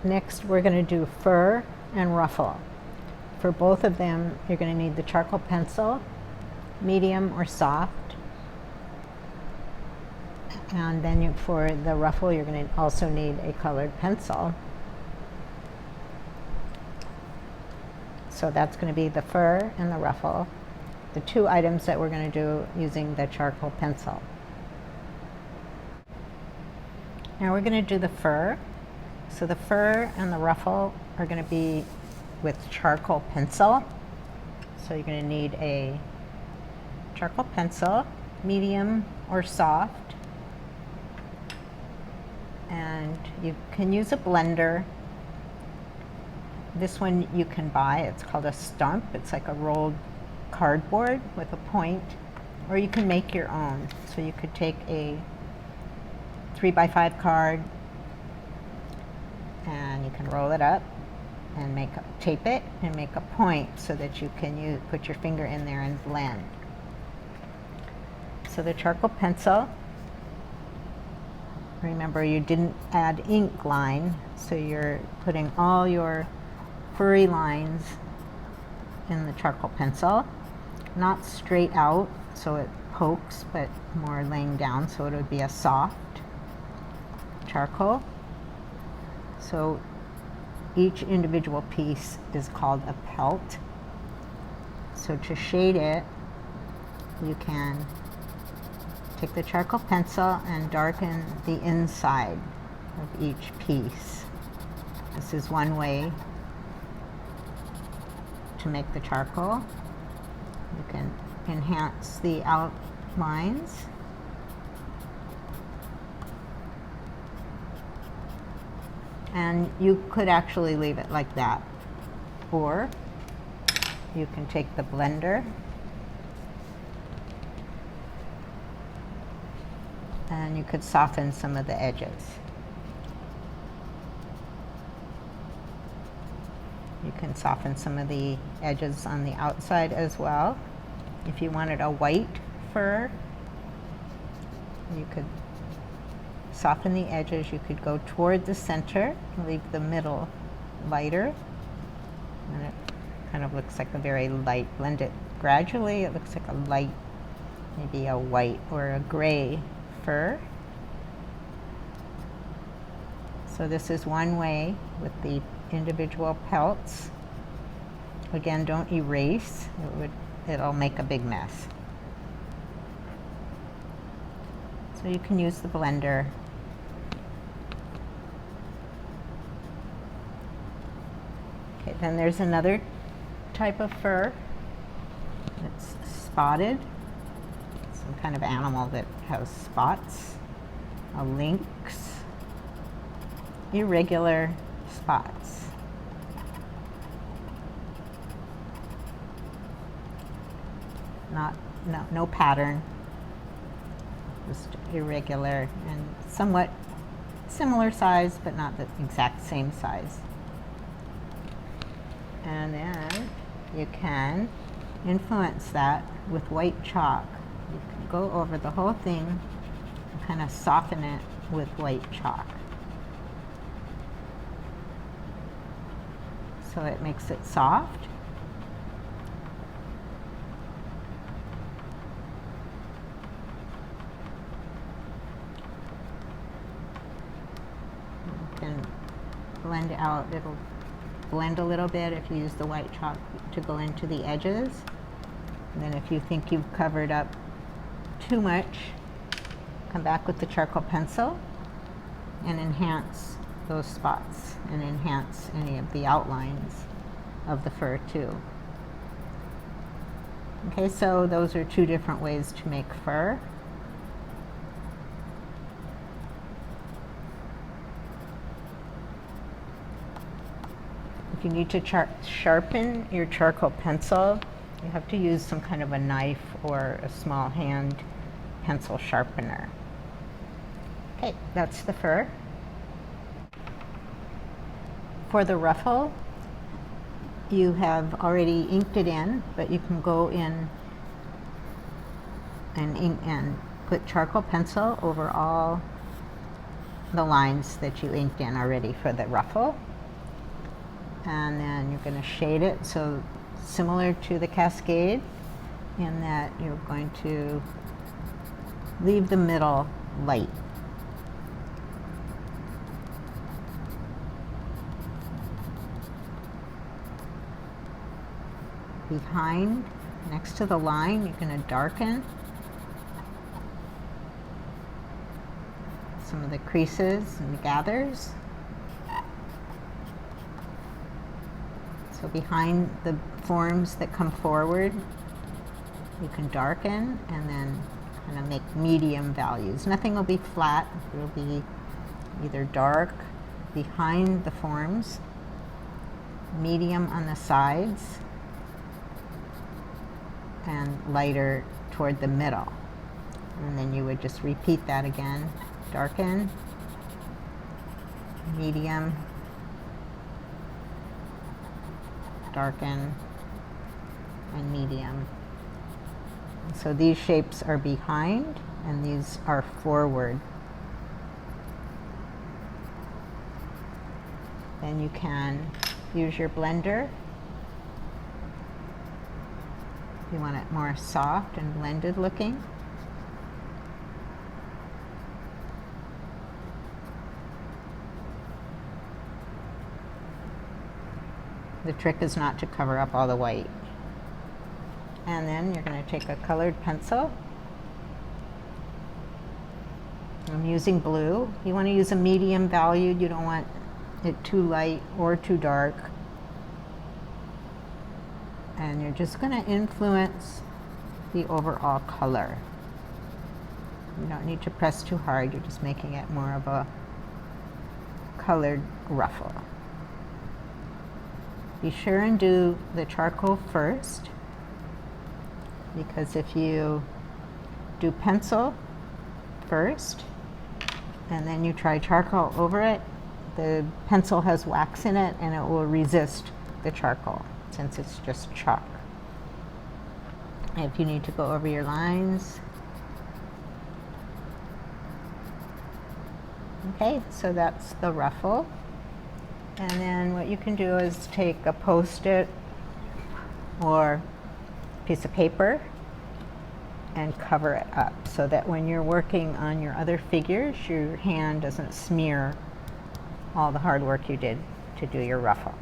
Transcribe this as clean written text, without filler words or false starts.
Next, we're going to do fur and ruffle. For both of them, you're going to need the charcoal pencil, medium or soft. And then for the ruffle, you're going to also need a colored pencil. So that's going to be the fur and the ruffle, the two items that we're going to do using the charcoal pencil. Now we're going to do the fur. So the fur and the ruffle are going to be with charcoal pencil. So you're going to need a charcoal pencil, medium or soft. And you can use a blender. This one you can buy. It's called a stump. It's like a rolled cardboard with a point. Or you can make your own. So you could take a 3x5 card and you can roll it up and tape it and make a point so that you can put your finger in there and blend. So the charcoal pencil, remember you didn't add ink line, so you're putting all your furry lines in the charcoal pencil, not straight out so it pokes, but more laying down, so it would be a soft charcoal. So each individual piece is called a pelt. So to shade it, you can take the charcoal pencil and darken the inside of each piece. This is one way to make the charcoal. You can enhance the outlines. And you could actually leave it like that. Or you can take the blender and you could soften some of the edges. You can soften some of the edges on the outside as well. If you wanted a white fur, you could soften the edges. You could go toward the center, leave the middle lighter, and it kind of looks like a very light, blend it gradually, it looks like a light, maybe a white or a gray fur. So this is one way with the individual pelts. Again, don't erase, it'll make a big mess. So you can use the blender. Okay, then there's another type of fur. It's spotted. Some kind of animal that has spots. A lynx. Irregular spots. No pattern. Just irregular and somewhat similar size, but not the exact same size. And then you can influence that with white chalk. You can go over the whole thing and kind of soften it with white chalk. So it makes it soft. You can blend it out. It'll blend a little bit if you use the white chalk to go into the edges. And then if you think you've covered up too much, come back with the charcoal pencil and enhance those spots and enhance any of the outlines of the fur too. Okay, so those are two different ways to make fur. If you need to sharpen your charcoal pencil, you have to use some kind of a knife or a small hand pencil sharpener. Okay, that's the fur. For the ruffle, you have already inked it in, but you can go in and ink and put charcoal pencil over all the lines that you inked in already for the ruffle. and then you're going to shade it, so similar to the cascade in that you're going to leave the middle light. Behind, next to the line, you're going to darken some of the creases and the gathers. So behind the forms that come forward, you can darken and then kind of make medium values. Nothing will be flat, it will be either dark behind the forms, medium on the sides, and lighter toward the middle. And then you would just repeat that again. Darken, medium, darken, and medium. And so these shapes are behind and these are forward. Then you can use your blender. If you want it more soft and blended looking. The trick is not to cover up all the white. And then you're going to take a colored pencil. I'm using blue. You want to use a medium value. You don't want it too light or too dark. And you're just going to influence the overall color. You don't need to press too hard. You're just making it more of a colored ruffle. Be sure and do the charcoal first, because if you do pencil first and then you try charcoal over it, the pencil has wax in it and it will resist the charcoal since it's just chalk. If you need to go over your lines. Okay, so that's the ruffle. And then what you can do is take a Post-it or piece of paper and cover it up so that when you're working on your other figures, your hand doesn't smear all the hard work you did to do your ruffle.